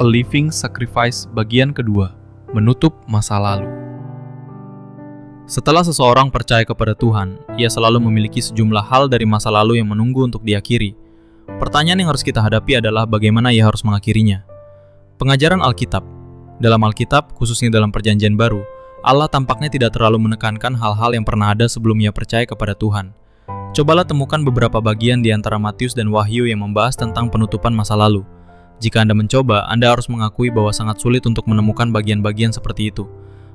A Living Sacrifice bagian kedua, menutup masa lalu. Setelah seseorang percaya kepada Tuhan, ia selalu memiliki sejumlah hal dari masa lalu yang menunggu untuk diakhiri. Pertanyaan yang harus kita hadapi adalah bagaimana ia harus mengakhirinya. Pengajaran Alkitab. Dalam Alkitab, khususnya dalam Perjanjian Baru, Allah tampaknya tidak terlalu menekankan hal-hal yang pernah ada sebelum ia percaya kepada Tuhan. Cobalah temukan beberapa bagian di antara Matius dan Wahyu yang membahas tentang penutupan masa lalu. Jika Anda mencoba, Anda harus mengakui bahwa sangat sulit untuk menemukan bagian-bagian seperti itu.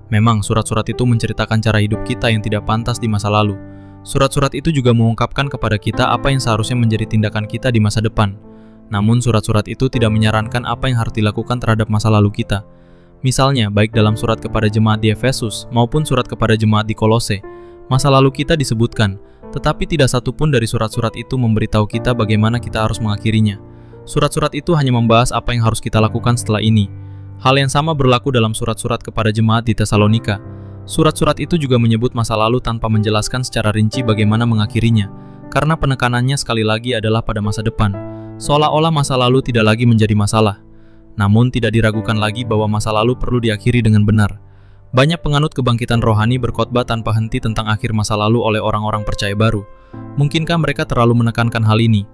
Memang, surat-surat itu menceritakan cara hidup kita yang tidak pantas di masa lalu. Surat-surat itu juga mengungkapkan kepada kita apa yang seharusnya menjadi tindakan kita di masa depan. Namun, surat-surat itu tidak menyarankan apa yang harus dilakukan terhadap masa lalu kita. Misalnya, baik dalam surat kepada jemaat di Efesus maupun surat kepada jemaat di Kolose, masa lalu kita disebutkan, tetapi tidak satupun dari surat-surat itu memberitahu kita bagaimana kita harus mengakhirinya. Surat-surat itu hanya membahas apa yang harus kita lakukan setelah ini. Hal yang sama berlaku dalam surat-surat kepada jemaat di Tesalonika. Surat-surat itu juga menyebut masa lalu tanpa menjelaskan secara rinci bagaimana mengakhirinya, karena penekanannya sekali lagi adalah pada masa depan, seolah-olah masa lalu tidak lagi menjadi masalah. Namun tidak diragukan lagi bahwa masa lalu perlu diakhiri dengan benar. Banyak penganut kebangkitan rohani berkhotbah tanpa henti tentang akhir masa lalu oleh orang-orang percaya baru. Mungkinkah mereka terlalu menekankan hal ini?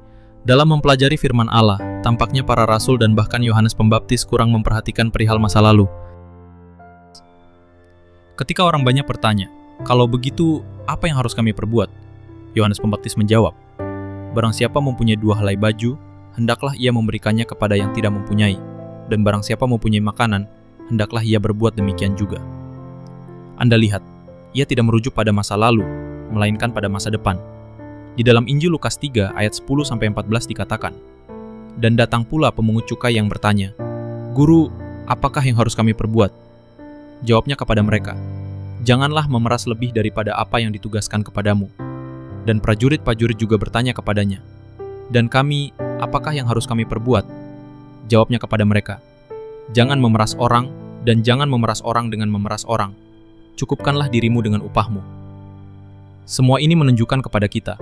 Dalam mempelajari firman Allah, tampaknya para rasul dan bahkan Yohanes Pembaptis kurang memperhatikan perihal masa lalu. Ketika orang banyak bertanya, "Kalau begitu, apa yang harus kami perbuat?" Yohanes Pembaptis menjawab, "Barang siapa mempunyai 2 helai baju, hendaklah ia memberikannya kepada yang tidak mempunyai. Dan barang siapa mempunyai makanan, hendaklah ia berbuat demikian juga." Anda lihat, ia tidak merujuk pada masa lalu, melainkan pada masa depan. Di dalam Injil Lukas 3 ayat 10-14 dikatakan, "Dan datang pula pemungut cukai yang bertanya, 'Guru, apakah yang harus kami perbuat?' Jawabnya kepada mereka, 'Janganlah memeras lebih daripada apa yang ditugaskan kepadamu.' Dan prajurit-prajurit juga bertanya kepadanya, 'Dan kami, apakah yang harus kami perbuat?' Jawabnya kepada mereka, 'Jangan memeras orang, dan jangan memeras orang dengan memeras orang. Cukupkanlah dirimu dengan upahmu.'" Semua ini menunjukkan kepada kita,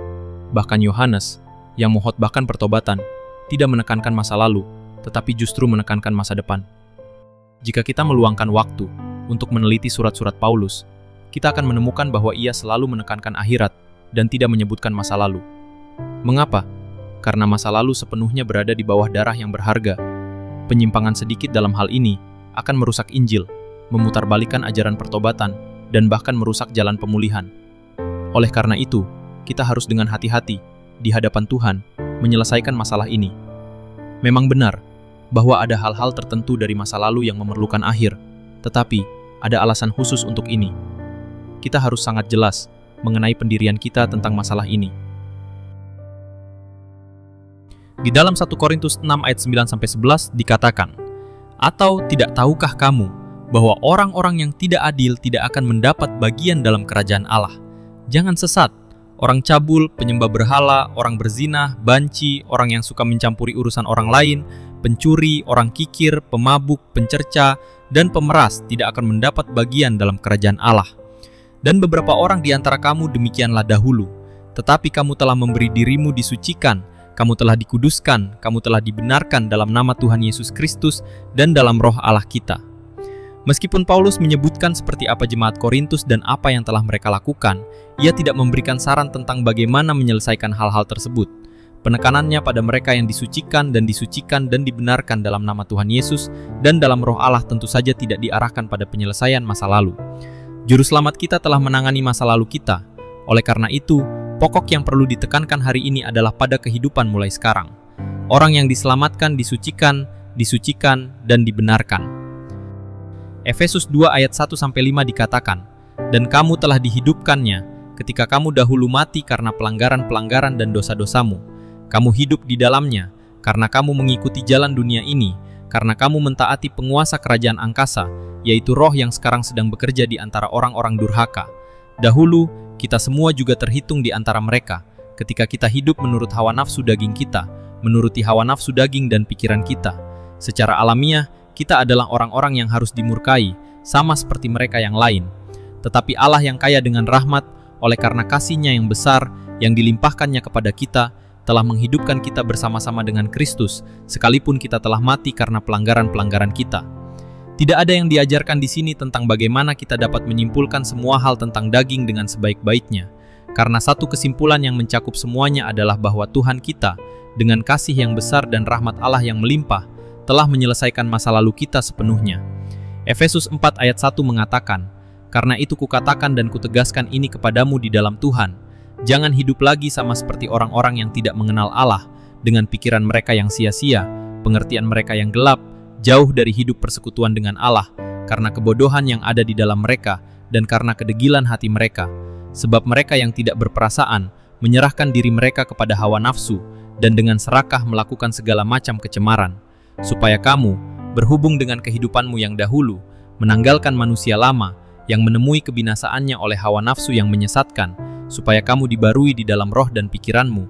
bahkan Yohanes, yang mengkhotbahkan pertobatan, tidak menekankan masa lalu, tetapi justru menekankan masa depan. Jika kita meluangkan waktu untuk meneliti surat-surat Paulus, kita akan menemukan bahwa ia selalu menekankan akhirat dan tidak menyebutkan masa lalu. Mengapa? Karena masa lalu sepenuhnya berada di bawah darah yang berharga. Penyimpangan sedikit dalam hal ini akan merusak Injil, memutarbalikkan ajaran pertobatan, dan bahkan merusak jalan pemulihan. Oleh karena itu, kita harus dengan hati-hati di hadapan Tuhan menyelesaikan masalah ini. Memang benar bahwa ada hal-hal tertentu dari masa lalu yang memerlukan akhir, tetapi ada alasan khusus untuk ini. Kita harus sangat jelas mengenai pendirian kita tentang masalah ini. Di dalam 1 Korintus 6 ayat 9-11 dikatakan, "Atau tidak tahukah kamu bahwa orang-orang yang tidak adil tidak akan mendapat bagian dalam kerajaan Allah? Jangan sesat. Orang cabul, penyembah berhala, orang berzina, banci, orang yang suka mencampuri urusan orang lain, pencuri, orang kikir, pemabuk, pencerca, dan pemeras tidak akan mendapat bagian dalam kerajaan Allah. Dan beberapa orang di antara kamu demikianlah dahulu. Tetapi kamu telah memberi dirimu disucikan, kamu telah dikuduskan, kamu telah dibenarkan dalam nama Tuhan Yesus Kristus dan dalam roh Allah kita." Meskipun Paulus menyebutkan seperti apa jemaat Korintus dan apa yang telah mereka lakukan, ia tidak memberikan saran tentang bagaimana menyelesaikan hal-hal tersebut. Penekanannya pada mereka yang disucikan dan dibenarkan dalam nama Tuhan Yesus dan dalam roh Allah tentu saja tidak diarahkan pada penyelesaian masa lalu. Juru selamat kita telah menangani masa lalu kita. Oleh karena itu, pokok yang perlu ditekankan hari ini adalah pada kehidupan mulai sekarang. Orang yang diselamatkan, disucikan, dan dibenarkan. Efesus 2 ayat 1-5 dikatakan, "Dan kamu telah dihidupkannya ketika kamu dahulu mati karena pelanggaran-pelanggaran dan dosa-dosamu. Kamu hidup di dalamnya karena kamu mengikuti jalan dunia ini, karena kamu mentaati penguasa kerajaan angkasa, yaitu roh yang sekarang sedang bekerja di antara orang-orang durhaka. Dahulu, kita semua juga terhitung di antara mereka, ketika kita hidup menurut hawa nafsu daging kita, menuruti hawa nafsu daging dan pikiran kita. Secara alamiah, kita adalah orang-orang yang harus dimurkai, sama seperti mereka yang lain. Tetapi Allah yang kaya dengan rahmat, oleh karena kasih-Nya yang besar, yang dilimpahkannya kepada kita, telah menghidupkan kita bersama-sama dengan Kristus, sekalipun kita telah mati karena pelanggaran-pelanggaran kita. Tidak ada yang diajarkan di sini tentang bagaimana kita dapat menyimpulkan semua hal tentang daging dengan sebaik-baiknya, karena satu kesimpulan yang mencakup semuanya adalah bahwa Tuhan kita, dengan kasih yang besar dan rahmat Allah yang melimpah, telah menyelesaikan masa lalu kita sepenuhnya. Efesus 4 ayat 1 mengatakan, "Karena itu kukatakan dan kutegaskan ini kepadamu di dalam Tuhan, jangan hidup lagi sama seperti orang-orang yang tidak mengenal Allah, dengan pikiran mereka yang sia-sia, pengertian mereka yang gelap, jauh dari hidup persekutuan dengan Allah, karena kebodohan yang ada di dalam mereka, dan karena kedegilan hati mereka. Sebab mereka yang tidak berperasaan, menyerahkan diri mereka kepada hawa nafsu, dan dengan serakah melakukan segala macam kecemaran, supaya kamu, berhubung dengan kehidupanmu yang dahulu, menanggalkan manusia lama, yang menemui kebinasaannya oleh hawa nafsu yang menyesatkan, supaya kamu dibarui di dalam roh dan pikiranmu,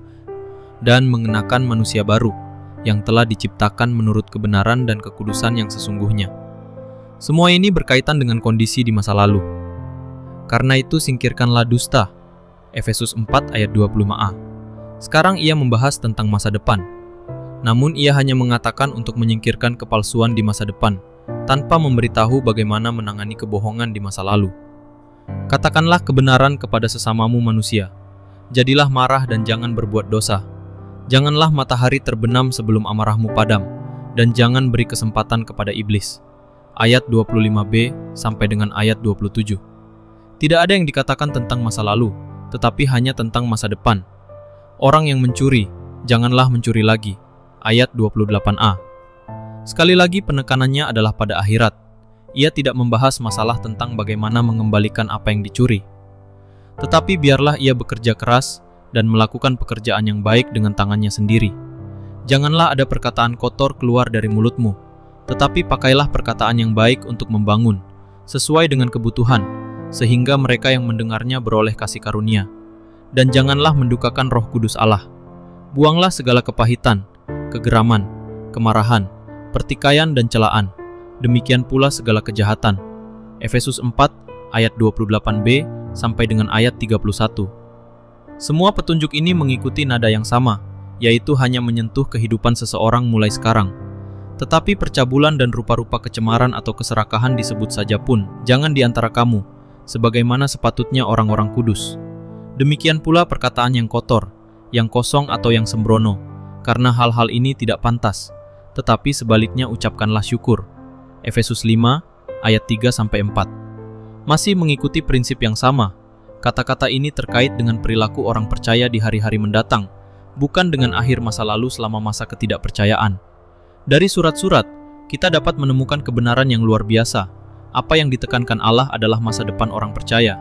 dan mengenakan manusia baru, yang telah diciptakan menurut kebenaran dan kekudusan yang sesungguhnya." Semua ini berkaitan dengan kondisi di masa lalu. Karena itu singkirkanlah dusta. Efesus 4 ayat 25a. Sekarang ia membahas tentang masa depan. Namun ia hanya mengatakan untuk menyingkirkan kepalsuan di masa depan, tanpa memberitahu bagaimana menangani kebohongan di masa lalu. Katakanlah kebenaran kepada sesamamu manusia. Jadilah marah dan jangan berbuat dosa. Janganlah matahari terbenam sebelum amarahmu padam, dan jangan beri kesempatan kepada iblis. Ayat 25b sampai dengan ayat 27. Tidak ada yang dikatakan tentang masa lalu, tetapi hanya tentang masa depan. Orang yang mencuri, janganlah mencuri lagi. Ayat 28a. Sekali lagi penekanannya adalah pada akhirat. Ia tidak membahas masalah tentang bagaimana mengembalikan apa yang dicuri. Tetapi biarlah ia bekerja keras dan melakukan pekerjaan yang baik dengan tangannya sendiri. Janganlah ada perkataan kotor keluar dari mulutmu, tetapi pakailah perkataan yang baik untuk membangun, sesuai dengan kebutuhan, sehingga mereka yang mendengarnya beroleh kasih karunia. Dan janganlah mendukakan Roh Kudus Allah. Buanglah segala kepahitan, kegeraman, kemarahan, pertikaian dan celaan, demikian pula segala kejahatan. Efesus 4 ayat 28b sampai dengan ayat 31. Semua petunjuk ini mengikuti nada yang sama, yaitu hanya menyentuh kehidupan seseorang mulai sekarang. Tetapi percabulan dan rupa-rupa kecemaran atau keserakahan disebut saja pun jangan di antara kamu, sebagaimana sepatutnya orang-orang kudus. Demikian pula perkataan yang kotor, yang kosong atau yang sembrono, karena hal-hal ini tidak pantas, tetapi sebaliknya ucapkanlah syukur. Efesus 5 ayat 3-4. Masih mengikuti prinsip yang sama, kata-kata ini terkait dengan perilaku orang percaya di hari-hari mendatang, bukan dengan akhir masa lalu selama masa ketidakpercayaan. Dari surat-surat, kita dapat menemukan kebenaran yang luar biasa. Apa yang ditekankan Allah adalah masa depan orang percaya.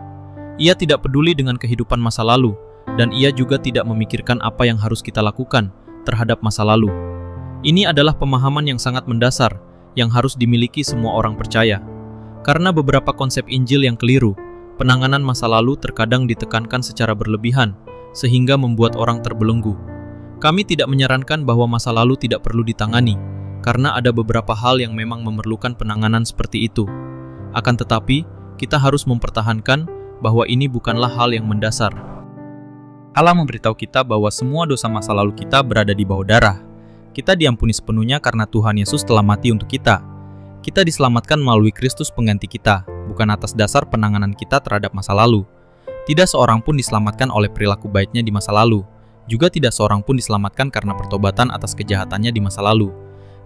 Ia tidak peduli dengan kehidupan masa lalu, dan ia juga tidak memikirkan apa yang harus kita lakukan terhadap masa lalu. Ini adalah pemahaman yang sangat mendasar, yang harus dimiliki semua orang percaya. Karena beberapa konsep Injil yang keliru, penanganan masa lalu terkadang ditekankan secara berlebihan, sehingga membuat orang terbelenggu. Kami tidak menyarankan bahwa masa lalu tidak perlu ditangani, karena ada beberapa hal yang memang memerlukan penanganan seperti itu. Akan tetapi, kita harus mempertahankan bahwa ini bukanlah hal yang mendasar. Allah memberitahu kita bahwa semua dosa masa lalu kita berada di bawah darah. Kita diampuni sepenuhnya karena Tuhan Yesus telah mati untuk kita. Kita diselamatkan melalui Kristus pengganti kita, bukan atas dasar penanganan kita terhadap masa lalu. Tidak seorang pun diselamatkan oleh perilaku baiknya di masa lalu. Juga tidak seorang pun diselamatkan karena pertobatan atas kejahatannya di masa lalu.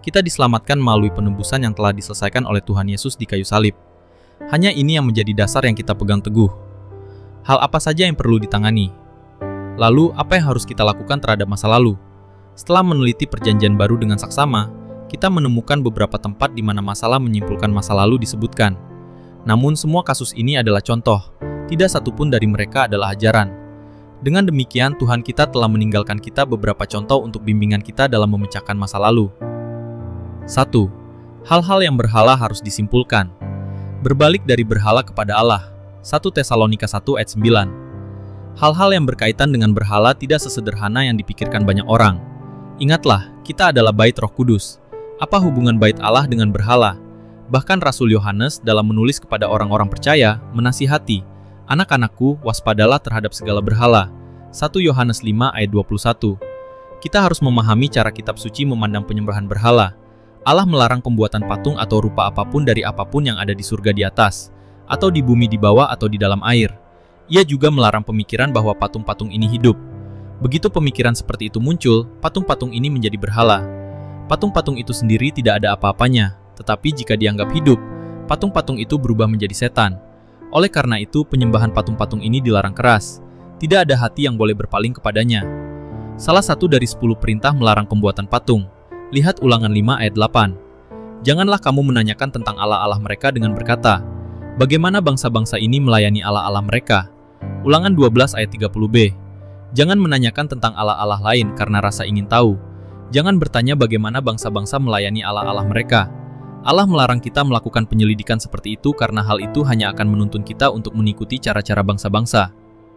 Kita diselamatkan melalui penebusan yang telah diselesaikan oleh Tuhan Yesus di kayu salib. Hanya ini yang menjadi dasar yang kita pegang teguh. Hal apa saja yang perlu ditangani? Lalu, apa yang harus kita lakukan terhadap masa lalu? Setelah meneliti perjanjian baru dengan saksama, kita menemukan beberapa tempat di mana masalah menyimpulkan masa lalu disebutkan. Namun semua kasus ini adalah contoh, tidak satupun dari mereka adalah ajaran. Dengan demikian, Tuhan kita telah meninggalkan kita beberapa contoh untuk bimbingan kita dalam memecahkan masa lalu. 1. Hal-hal yang berhala harus disimpulkan. Berbalik dari berhala kepada Allah. 1 Tesalonika 1 ayat 9. Hal-hal yang berkaitan dengan berhala tidak sesederhana yang dipikirkan banyak orang. Ingatlah, kita adalah bait Roh Kudus. Apa hubungan bait Allah dengan berhala? Bahkan Rasul Yohanes dalam menulis kepada orang-orang percaya, menasihati, "Anak-anakku, waspadalah terhadap segala berhala." 1 Yohanes 5 ayat 21. Kita harus memahami cara kitab suci memandang penyembahan berhala. Allah melarang pembuatan patung atau rupa apapun dari apapun yang ada di surga di atas, atau di bumi di bawah atau di dalam air. Ia juga melarang pemikiran bahwa patung-patung ini hidup. Begitu pemikiran seperti itu muncul, patung-patung ini menjadi berhala. Patung-patung itu sendiri tidak ada apa-apanya, tetapi jika dianggap hidup, patung-patung itu berubah menjadi setan. Oleh karena itu, penyembahan patung-patung ini dilarang keras. Tidak ada hati yang boleh berpaling kepadanya. Salah satu dari 10 perintah melarang pembuatan patung. Lihat Ulangan 5 ayat 8. Janganlah kamu menanyakan tentang Allah-Allah mereka dengan berkata, bagaimana bangsa-bangsa ini melayani Allah-Allah mereka? Ulangan 12 ayat 30b. Jangan menanyakan tentang Allah-Allah lain karena rasa ingin tahu. Jangan bertanya bagaimana bangsa-bangsa melayani Allah-Allah mereka. Allah melarang kita melakukan penyelidikan seperti itu karena hal itu hanya akan menuntun kita untuk mengikuti cara-cara bangsa-bangsa.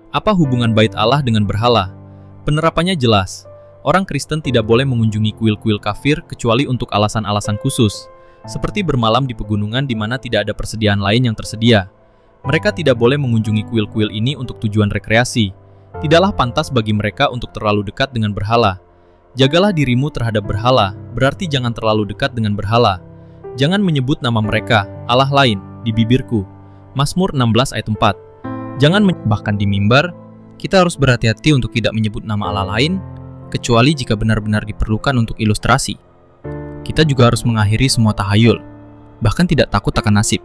Apa hubungan bait Allah dengan berhala? Penerapannya jelas. Orang Kristen tidak boleh mengunjungi kuil-kuil kafir kecuali untuk alasan-alasan khusus, seperti bermalam di pegunungan di mana tidak ada persediaan lain yang tersedia. Mereka tidak boleh mengunjungi kuil-kuil ini untuk tujuan rekreasi. Tidaklah pantas bagi mereka untuk terlalu dekat dengan berhala. Jagalah dirimu terhadap berhala, berarti jangan terlalu dekat dengan berhala. Jangan menyebut nama mereka, Allah lain, di bibirku. Mazmur 16 ayat 4. Bahkan di mimbar, kita harus berhati-hati untuk tidak menyebut nama Allah lain, kecuali jika benar-benar diperlukan untuk ilustrasi. Kita juga harus mengakhiri semua tahayul, bahkan tidak takut akan nasib.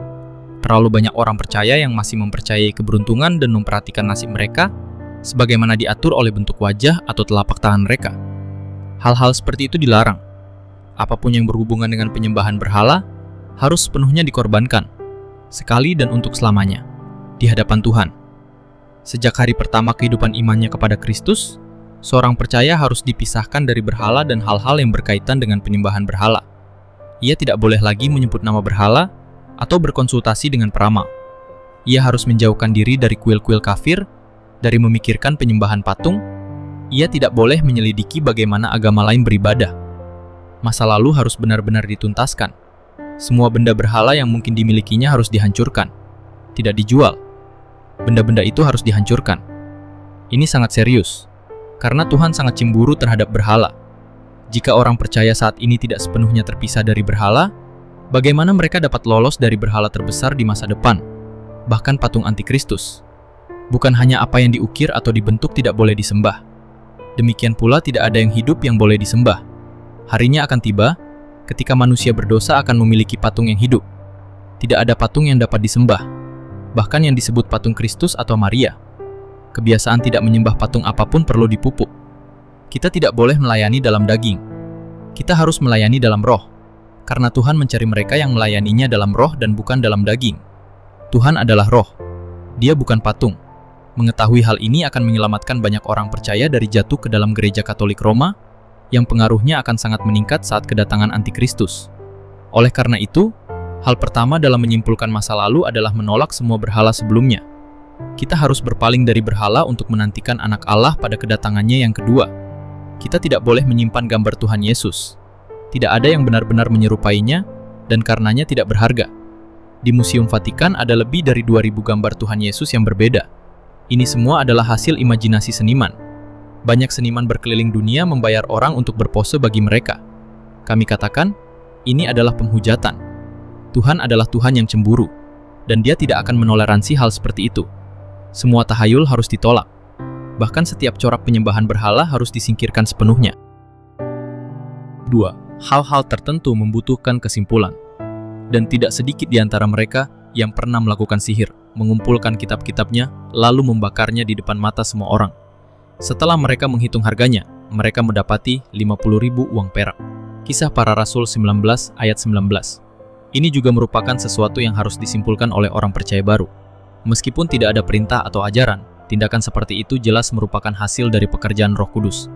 Terlalu banyak orang percaya yang masih mempercayai keberuntungan dan memperhatikan nasib mereka sebagaimana diatur oleh bentuk wajah atau telapak tangan mereka. Hal-hal seperti itu dilarang. Apapun yang berhubungan dengan penyembahan berhala harus sepenuhnya dikorbankan, sekali dan untuk selamanya, di hadapan Tuhan. Sejak hari pertama kehidupan imannya kepada Kristus, seorang percaya harus dipisahkan dari berhala dan hal-hal yang berkaitan dengan penyembahan berhala. Ia tidak boleh lagi menyebut nama berhala atau berkonsultasi dengan peramal. Ia harus menjauhkan diri dari kuil-kuil kafir, dari memikirkan penyembahan patung. Ia tidak boleh menyelidiki bagaimana agama lain beribadah. Masa lalu harus benar-benar dituntaskan. Semua benda berhala yang mungkin dimilikinya harus dihancurkan, tidak dijual. Benda-benda itu harus dihancurkan. Ini sangat serius, karena Tuhan sangat cemburu terhadap berhala. Jika orang percaya saat ini tidak sepenuhnya terpisah dari berhala, bagaimana mereka dapat lolos dari berhala terbesar di masa depan, bahkan patung antikristus? Bukan hanya apa yang diukir atau dibentuk tidak boleh disembah. Demikian pula tidak ada yang hidup yang boleh disembah. Harinya akan tiba ketika manusia berdosa akan memiliki patung yang hidup. Tidak ada patung yang dapat disembah, bahkan yang disebut patung Kristus atau Maria. Kebiasaan tidak menyembah patung apapun perlu dipupuk. Kita tidak boleh melayani dalam daging. Kita harus melayani dalam roh, karena Tuhan mencari mereka yang melayaninya dalam roh dan bukan dalam daging. Tuhan adalah roh. Dia bukan patung. Mengetahui hal ini akan menyelamatkan banyak orang percaya dari jatuh ke dalam gereja Katolik Roma, yang pengaruhnya akan sangat meningkat saat kedatangan Antikristus. Oleh karena itu, hal pertama dalam menyimpulkan masa lalu adalah menolak semua berhala sebelumnya. Kita harus berpaling dari berhala untuk menantikan anak Allah pada kedatangannya yang kedua. Kita tidak boleh menyimpan gambar Tuhan Yesus. Tidak ada yang benar-benar menyerupainya, dan karenanya tidak berharga. Di Museum Vatikan ada lebih dari 2000 gambar Tuhan Yesus yang berbeda. Ini semua adalah hasil imajinasi seniman. Banyak seniman berkeliling dunia membayar orang untuk berpose bagi mereka. Kami katakan, ini adalah penghujatan. Tuhan adalah Tuhan yang cemburu, dan Dia tidak akan menoleransi hal seperti itu. Semua tahayul harus ditolak. Bahkan setiap corak penyembahan berhala harus disingkirkan sepenuhnya. 2. Hal-hal tertentu membutuhkan kesimpulan. Dan tidak sedikit di antara mereka yang pernah melakukan sihir, mengumpulkan kitab-kitabnya, lalu membakarnya di depan mata semua orang. Setelah mereka menghitung harganya, mereka mendapati 50.000 uang perak. Kisah Para Rasul 19 ayat 19. Ini juga merupakan sesuatu yang harus disimpulkan oleh orang percaya baru. Meskipun tidak ada perintah atau ajaran, tindakan seperti itu jelas merupakan hasil dari pekerjaan Roh Kudus.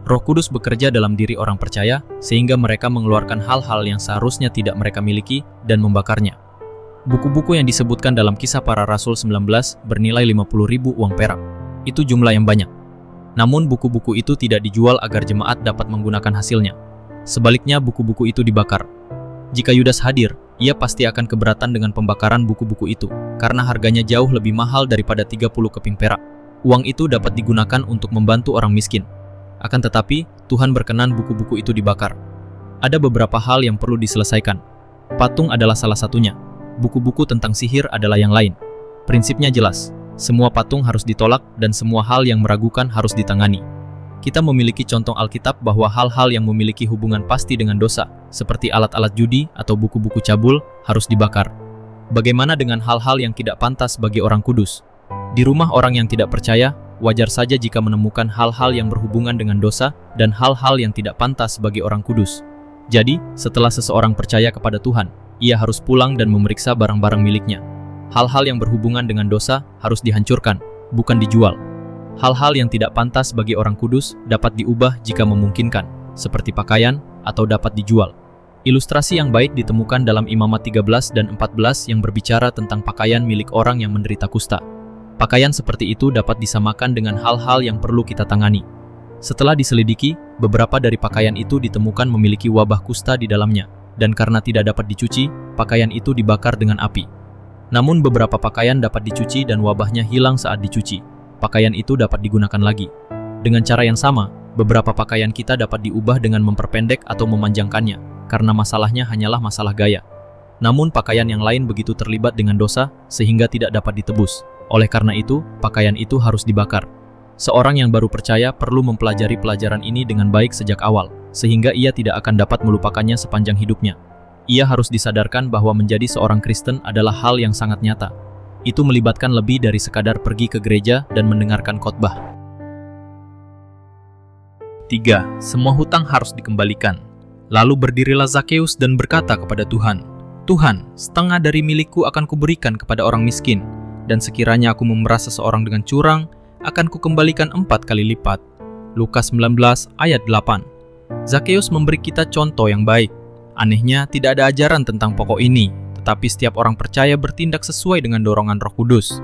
Roh Kudus bekerja dalam diri orang percaya, sehingga mereka mengeluarkan hal-hal yang seharusnya tidak mereka miliki dan membakarnya. Buku-buku yang disebutkan dalam Kisah Para Rasul 19 bernilai 50.000 uang perak. Itu jumlah yang banyak. Namun buku-buku itu tidak dijual agar jemaat dapat menggunakan hasilnya. Sebaliknya buku-buku itu dibakar. Jika Yudas hadir, ia pasti akan keberatan dengan pembakaran buku-buku itu, karena harganya jauh lebih mahal daripada 30 keping perak. Uang itu dapat digunakan untuk membantu orang miskin. Akan tetapi, Tuhan berkenan buku-buku itu dibakar. Ada beberapa hal yang perlu diselesaikan. Patung adalah salah satunya. Buku-buku tentang sihir adalah yang lain. Prinsipnya jelas, semua patung harus ditolak dan semua hal yang meragukan harus ditangani. Kita memiliki contoh Alkitab bahwa hal-hal yang memiliki hubungan pasti dengan dosa, seperti alat-alat judi atau buku-buku cabul, harus dibakar. Bagaimana dengan hal-hal yang tidak pantas bagi orang kudus? Di rumah orang yang tidak percaya, wajar saja jika menemukan hal-hal yang berhubungan dengan dosa dan hal-hal yang tidak pantas bagi orang kudus. Jadi, setelah seseorang percaya kepada Tuhan, ia harus pulang dan memeriksa barang-barang miliknya. Hal-hal yang berhubungan dengan dosa harus dihancurkan, bukan dijual. Hal-hal yang tidak pantas bagi orang kudus dapat diubah jika memungkinkan, seperti pakaian atau dapat dijual. Ilustrasi yang baik ditemukan dalam Imamat 13 dan 14 yang berbicara tentang pakaian milik orang yang menderita kusta. Pakaian seperti itu dapat disamakan dengan hal-hal yang perlu kita tangani. Setelah diselidiki, beberapa dari pakaian itu ditemukan memiliki wabah kusta di dalamnya, dan karena tidak dapat dicuci, pakaian itu dibakar dengan api. Namun beberapa pakaian dapat dicuci dan wabahnya hilang saat dicuci. Pakaian itu dapat digunakan lagi. Dengan cara yang sama, beberapa pakaian kita dapat diubah dengan memperpendek atau memanjangkannya, karena masalahnya hanyalah masalah gaya. Namun pakaian yang lain begitu terlibat dengan dosa, sehingga tidak dapat ditebus. Oleh karena itu, pakaian itu harus dibakar. Seorang yang baru percaya perlu mempelajari pelajaran ini dengan baik sejak awal, sehingga ia tidak akan dapat melupakannya sepanjang hidupnya. Ia harus disadarkan bahwa menjadi seorang Kristen adalah hal yang sangat nyata. Itu melibatkan lebih dari sekadar pergi ke gereja dan mendengarkan khotbah. 3. Semua hutang harus dikembalikan. Lalu berdirilah Zakeus dan berkata kepada Tuhan, "Tuhan, setengah dari milikku akan kuberikan kepada orang miskin. Dan sekiranya aku memeras seseorang dengan curang, akan kukembalikan 4 kali lipat." Lukas 19 ayat 8. Zakeus memberi kita contoh yang baik. Anehnya, tidak ada ajaran tentang pokok ini, tetapi setiap orang percaya bertindak sesuai dengan dorongan Roh Kudus.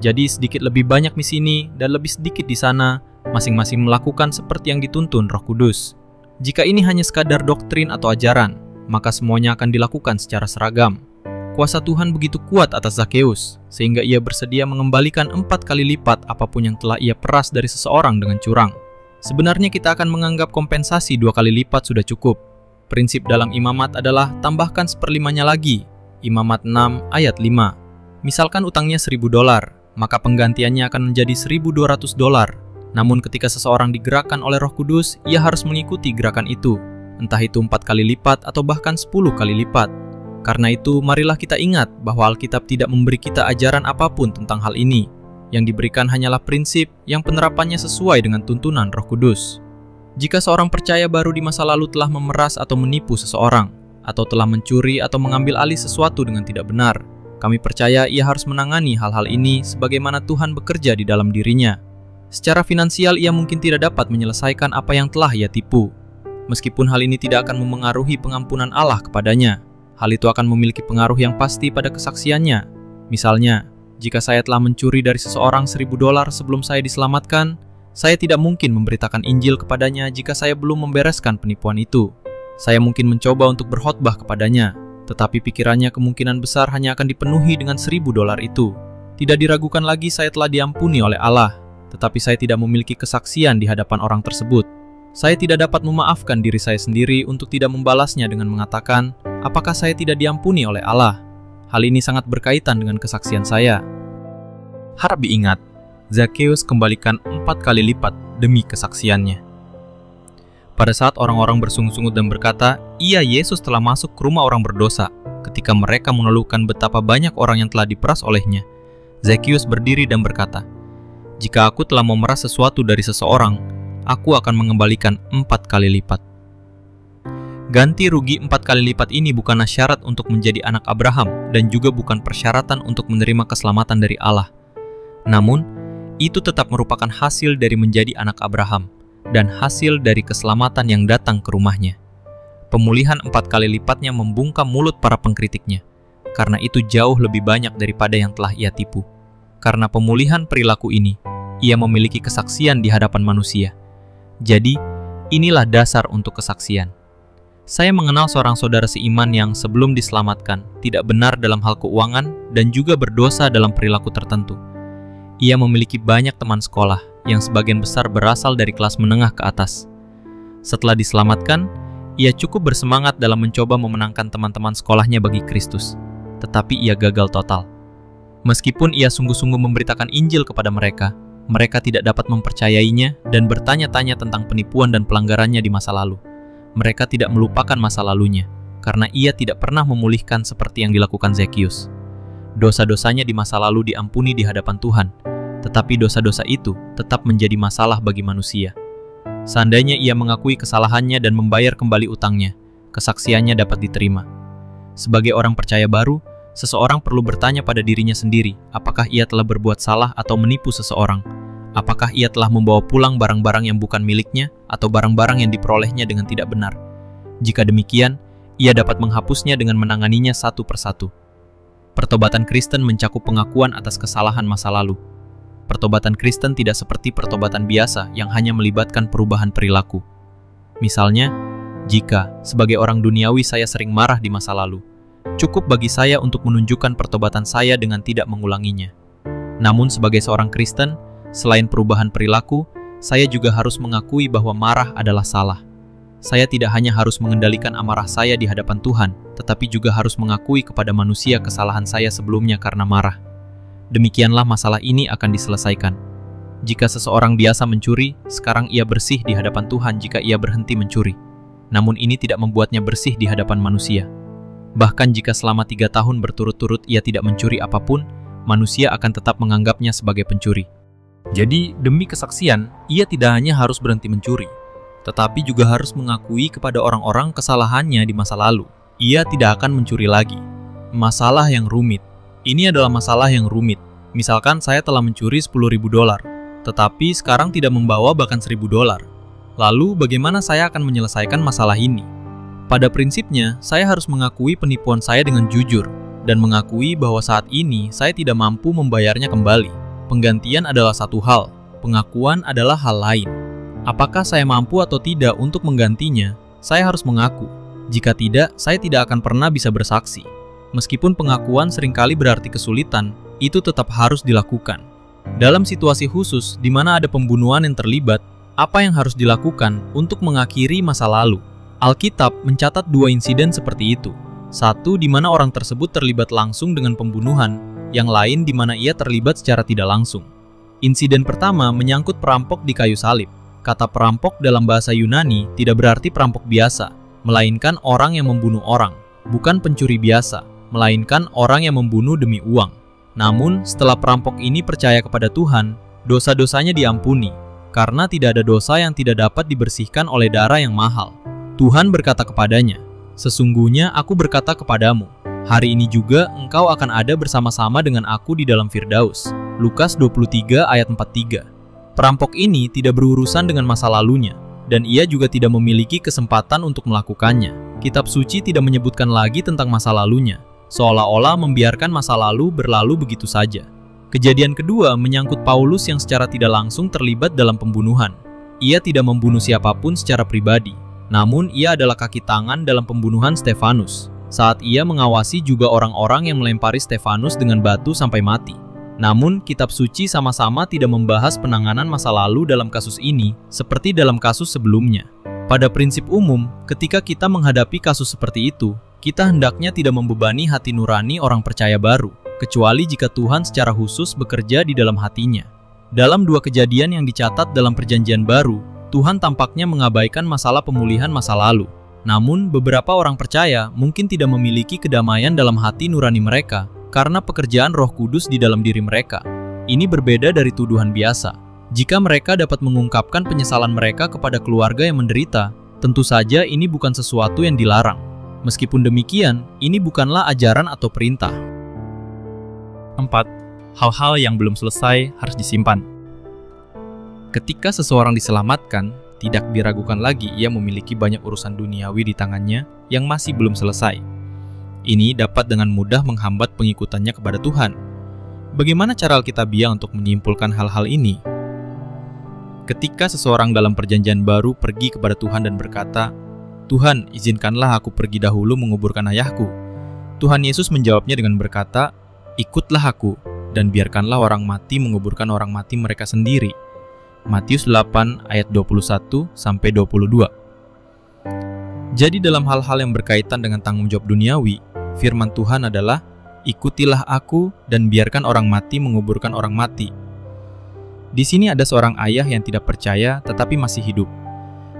Jadi sedikit lebih banyak di sini dan lebih sedikit di sana, masing-masing melakukan seperti yang dituntun Roh Kudus. Jika ini hanya sekadar doktrin atau ajaran, maka semuanya akan dilakukan secara seragam. Kuasa Tuhan begitu kuat atas Zakeus, sehingga ia bersedia mengembalikan 4 kali lipat apapun yang telah ia peras dari seseorang dengan curang. Sebenarnya kita akan menganggap kompensasi 2 kali lipat sudah cukup. Prinsip dalam imamat adalah tambahkan 1/5-nya lagi. Imamat 6 ayat 5. Misalkan utangnya $1.000, maka penggantiannya akan menjadi $1.200. Namun ketika seseorang digerakkan oleh Roh Kudus, ia harus mengikuti gerakan itu, entah itu 4 kali lipat atau bahkan 10 kali lipat. Karena itu, marilah kita ingat bahwa Alkitab tidak memberi kita ajaran apapun tentang hal ini. Yang diberikan hanyalah prinsip yang penerapannya sesuai dengan tuntunan Roh Kudus. Jika seorang percaya baru di masa lalu telah memeras atau menipu seseorang, atau telah mencuri atau mengambil alih sesuatu dengan tidak benar, kami percaya ia harus menangani hal-hal ini sebagaimana Tuhan bekerja di dalam dirinya. Secara finansial ia mungkin tidak dapat menyelesaikan apa yang telah ia tipu. Meskipun hal ini tidak akan memengaruhi pengampunan Allah kepadanya, hal itu akan memiliki pengaruh yang pasti pada kesaksiannya. Misalnya, jika saya telah mencuri dari seseorang $1.000 sebelum saya diselamatkan, saya tidak mungkin memberitakan Injil kepadanya jika saya belum membereskan penipuan itu. Saya mungkin mencoba untuk berkhotbah kepadanya, tetapi pikirannya kemungkinan besar hanya akan dipenuhi dengan $1.000 itu. Tidak diragukan lagi saya telah diampuni oleh Allah, tetapi saya tidak memiliki kesaksian di hadapan orang tersebut. Saya tidak dapat memaafkan diri saya sendiri untuk tidak membalasnya dengan mengatakan, apakah saya tidak diampuni oleh Allah? Hal ini sangat berkaitan dengan kesaksian saya. Harap diingat, Zakeus kembalikan 4 kali lipat demi kesaksiannya. Pada saat orang-orang bersungut-sungut dan berkata, "Iya, Yesus telah masuk ke rumah orang berdosa," ketika mereka mengeluhkan betapa banyak orang yang telah diperas olehnya, Zakeus berdiri dan berkata, "Jika aku telah memeras sesuatu dari seseorang, aku akan mengembalikan 4 kali lipat." Ganti rugi 4 kali lipat ini bukanlah syarat untuk menjadi anak Abraham dan juga bukan persyaratan untuk menerima keselamatan dari Allah. Namun, itu tetap merupakan hasil dari menjadi anak Abraham dan hasil dari keselamatan yang datang ke rumahnya. Pemulihan 4 kali lipatnya membungkam mulut para pengkritiknya, karena itu jauh lebih banyak daripada yang telah ia tipu. Karena pemulihan perilaku ini, ia memiliki kesaksian di hadapan manusia. Jadi, inilah dasar untuk kesaksian. Saya mengenal seorang saudara seiman yang sebelum diselamatkan tidak benar dalam hal keuangan dan juga berdosa dalam perilaku tertentu. Ia memiliki banyak teman sekolah yang sebagian besar berasal dari kelas menengah ke atas. Setelah diselamatkan, ia cukup bersemangat dalam mencoba memenangkan teman-teman sekolahnya bagi Kristus, tetapi ia gagal total. Meskipun ia sungguh-sungguh memberitakan Injil kepada mereka tidak dapat mempercayainya dan bertanya-tanya tentang penipuan dan pelanggarannya di masa lalu. Mereka tidak melupakan masa lalunya, karena ia tidak pernah memulihkan seperti yang dilakukan Zekius. Dosa-dosanya di masa lalu diampuni di hadapan Tuhan, tetapi dosa-dosa itu tetap menjadi masalah bagi manusia. Seandainya ia mengakui kesalahannya dan membayar kembali utangnya, kesaksiannya dapat diterima. Sebagai orang percaya baru, seseorang perlu bertanya pada dirinya sendiri, apakah ia telah berbuat salah atau menipu seseorang? Apakah ia telah membawa pulang barang-barang yang bukan miliknya atau barang-barang yang diperolehnya dengan tidak benar? Jika demikian, ia dapat menghapusnya dengan menanganinya satu persatu. Pertobatan Kristen mencakup pengakuan atas kesalahan masa lalu. Pertobatan Kristen tidak seperti pertobatan biasa yang hanya melibatkan perubahan perilaku. Misalnya, jika sebagai orang duniawi saya sering marah di masa lalu, cukup bagi saya untuk menunjukkan pertobatan saya dengan tidak mengulanginya. Namun sebagai seorang Kristen, selain perubahan perilaku, saya juga harus mengakui bahwa marah adalah salah. Saya tidak hanya harus mengendalikan amarah saya di hadapan Tuhan, tetapi juga harus mengakui kepada manusia kesalahan saya sebelumnya karena marah. Demikianlah masalah ini akan diselesaikan. Jika seseorang biasa mencuri, sekarang ia bersih di hadapan Tuhan jika ia berhenti mencuri. Namun ini tidak membuatnya bersih di hadapan manusia. Bahkan jika selama 3 tahun berturut-turut ia tidak mencuri apapun, manusia akan tetap menganggapnya sebagai pencuri. Jadi, demi kesaksian, ia tidak hanya harus berhenti mencuri, tetapi juga harus mengakui kepada orang-orang kesalahannya di masa lalu. Ia tidak akan mencuri lagi. Masalah yang rumit. Ini adalah masalah yang rumit. Misalkan saya telah mencuri $10.000, tetapi sekarang tidak membawa bahkan $1.000. Lalu, bagaimana saya akan menyelesaikan masalah ini? Pada prinsipnya, saya harus mengakui penipuan saya dengan jujur, dan mengakui bahwa saat ini saya tidak mampu membayarnya kembali. Penggantian adalah satu hal, pengakuan adalah hal lain. Apakah saya mampu atau tidak untuk menggantinya, saya harus mengaku. Jika tidak, saya tidak akan pernah bisa bersaksi. Meskipun pengakuan seringkali berarti kesulitan, itu tetap harus dilakukan. Dalam situasi khusus di mana ada pembunuhan yang terlibat, apa yang harus dilakukan untuk mengakhiri masa lalu? Alkitab mencatat 2 insiden seperti itu. Satu di mana orang tersebut terlibat langsung dengan pembunuhan, yang lain di mana ia terlibat secara tidak langsung. Insiden pertama menyangkut perampok di kayu salib. Kata perampok dalam bahasa Yunani tidak berarti perampok biasa, melainkan orang yang membunuh orang, bukan pencuri biasa, melainkan orang yang membunuh demi uang. Namun, setelah perampok ini percaya kepada Tuhan, dosa-dosanya diampuni, karena tidak ada dosa yang tidak dapat dibersihkan oleh darah yang mahal. Tuhan berkata kepadanya, "Sesungguhnya aku berkata kepadamu, hari ini juga engkau akan ada bersama-sama dengan aku di dalam Firdaus." Lukas 23 ayat 43. Perampok ini tidak berurusan dengan masa lalunya, dan ia juga tidak memiliki kesempatan untuk melakukannya. Kitab suci tidak menyebutkan lagi tentang masa lalunya, seolah-olah membiarkan masa lalu berlalu begitu saja. Kejadian kedua menyangkut Paulus yang secara tidak langsung terlibat dalam pembunuhan. Ia tidak membunuh siapapun secara pribadi, namun ia adalah kaki tangan dalam pembunuhan Stefanus, saat ia mengawasi juga orang-orang yang melempari Stefanus dengan batu sampai mati. Namun, kitab suci sama-sama tidak membahas penanganan masa lalu dalam kasus ini, seperti dalam kasus sebelumnya. Pada prinsip umum, ketika kita menghadapi kasus seperti itu, kita hendaknya tidak membebani hati nurani orang percaya baru, kecuali jika Tuhan secara khusus bekerja di dalam hatinya. Dalam 2 kejadian yang dicatat dalam Perjanjian Baru, Tuhan tampaknya mengabaikan masalah pemulihan masa lalu. Namun, beberapa orang percaya mungkin tidak memiliki kedamaian dalam hati nurani mereka karena pekerjaan Roh Kudus di dalam diri mereka. Ini berbeda dari tuduhan biasa. Jika mereka dapat mengungkapkan penyesalan mereka kepada keluarga yang menderita, tentu saja ini bukan sesuatu yang dilarang. Meskipun demikian, ini bukanlah ajaran atau perintah. 4. Hal-hal yang belum selesai harus disimpan. Ketika seseorang diselamatkan, tidak diragukan lagi ia memiliki banyak urusan duniawi di tangannya yang masih belum selesai. Ini dapat dengan mudah menghambat pengikutannya kepada Tuhan. Bagaimana cara Alkitabiah untuk menyimpulkan hal-hal ini? Ketika seseorang dalam Perjanjian Baru pergi kepada Tuhan dan berkata, "Tuhan, izinkanlah aku pergi dahulu menguburkan ayahku." Tuhan Yesus menjawabnya dengan berkata, "Ikutlah aku, dan biarkanlah orang mati menguburkan orang mati mereka sendiri." Matius 8 ayat 21-22. Jadi dalam hal-hal yang berkaitan dengan tanggung jawab duniawi, firman Tuhan adalah, "Ikutilah aku dan biarkan orang mati menguburkan orang mati." Di sini ada seorang ayah yang tidak percaya tetapi masih hidup.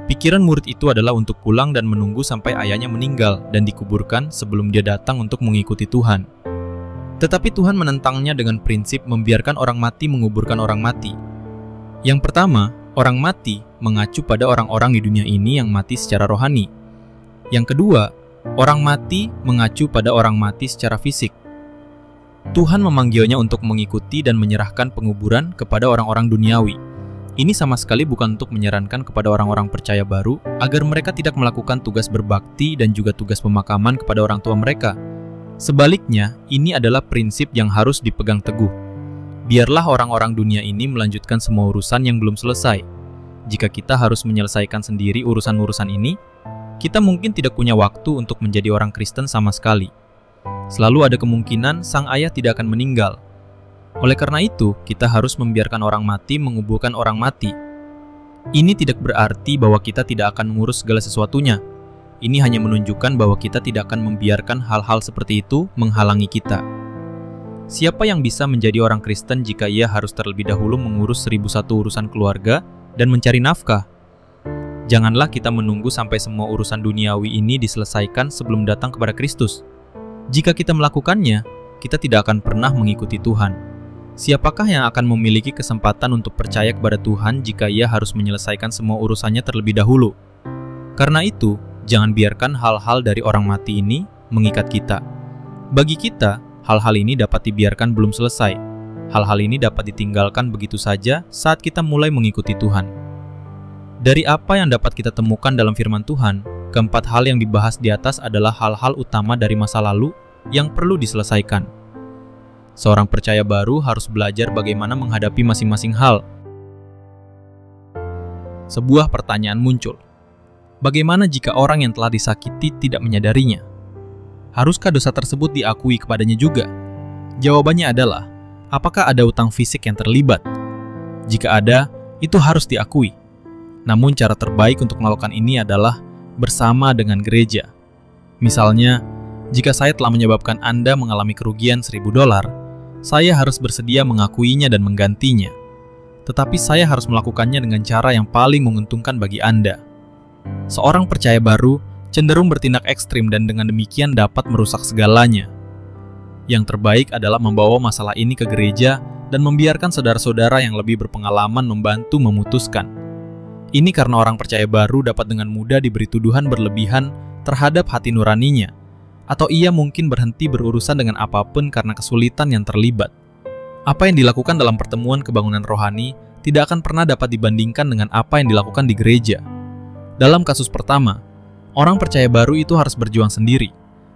Pikiran murid itu adalah untuk pulang dan menunggu sampai ayahnya meninggal dan dikuburkan sebelum dia datang untuk mengikuti Tuhan. Tetapi Tuhan menentangnya dengan prinsip membiarkan orang mati menguburkan orang mati. Yang pertama, orang mati mengacu pada orang-orang di dunia ini yang mati secara rohani. Yang kedua, orang mati mengacu pada orang mati secara fisik. Tuhan memanggilnya untuk mengikuti dan menyerahkan penguburan kepada orang-orang duniawi. Ini sama sekali bukan untuk menyarankan kepada orang-orang percaya baru agar mereka tidak melakukan tugas berbakti dan juga tugas pemakaman kepada orang tua mereka. Sebaliknya, ini adalah prinsip yang harus dipegang teguh. Biarlah orang-orang dunia ini melanjutkan semua urusan yang belum selesai. Jika kita harus menyelesaikan sendiri urusan-urusan ini, kita mungkin tidak punya waktu untuk menjadi orang Kristen sama sekali. Selalu ada kemungkinan sang ayah tidak akan meninggal. Oleh karena itu, kita harus membiarkan orang mati menguburkan orang mati. Ini tidak berarti bahwa kita tidak akan mengurus segala sesuatunya. Ini hanya menunjukkan bahwa kita tidak akan membiarkan hal-hal seperti itu menghalangi kita. Siapa yang bisa menjadi orang Kristen jika ia harus terlebih dahulu mengurus 1001 urusan keluarga dan mencari nafkah? Janganlah kita menunggu sampai semua urusan duniawi ini diselesaikan sebelum datang kepada Kristus. Jika kita melakukannya, kita tidak akan pernah mengikuti Tuhan. Siapakah yang akan memiliki kesempatan untuk percaya kepada Tuhan jika ia harus menyelesaikan semua urusannya terlebih dahulu? Karena itu, jangan biarkan hal-hal dari orang mati ini mengikat kita. Bagi kita, hal-hal ini dapat dibiarkan belum selesai. Hal-hal ini dapat ditinggalkan begitu saja saat kita mulai mengikuti Tuhan. Dari apa yang dapat kita temukan dalam firman Tuhan, keempat hal yang dibahas di atas adalah hal-hal utama dari masa lalu yang perlu diselesaikan. Seorang percaya baru harus belajar bagaimana menghadapi masing-masing hal. Sebuah pertanyaan muncul. Bagaimana jika orang yang telah disakiti tidak menyadarinya? Haruskah dosa tersebut diakui kepadanya juga? Jawabannya adalah, apakah ada utang fisik yang terlibat? Jika ada, itu harus diakui. Namun cara terbaik untuk melakukan ini adalah bersama dengan gereja. Misalnya, jika saya telah menyebabkan Anda mengalami kerugian $1.000, saya harus bersedia mengakuinya dan menggantinya. Tetapi saya harus melakukannya dengan cara yang paling menguntungkan bagi Anda. Seorang percaya baru cenderung bertindak ekstrim dan dengan demikian dapat merusak segalanya. Yang terbaik adalah membawa masalah ini ke gereja dan membiarkan saudara-saudara yang lebih berpengalaman membantu memutuskan. Ini karena orang percaya baru dapat dengan mudah diberi tuduhan berlebihan terhadap hati nuraninya, atau ia mungkin berhenti berurusan dengan apapun karena kesulitan yang terlibat. Apa yang dilakukan dalam pertemuan kebangunan rohani tidak akan pernah dapat dibandingkan dengan apa yang dilakukan di gereja. Dalam kasus pertama, orang percaya baru itu harus berjuang sendiri.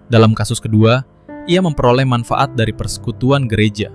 Dalam kasus kedua, ia memperoleh manfaat dari persekutuan gereja.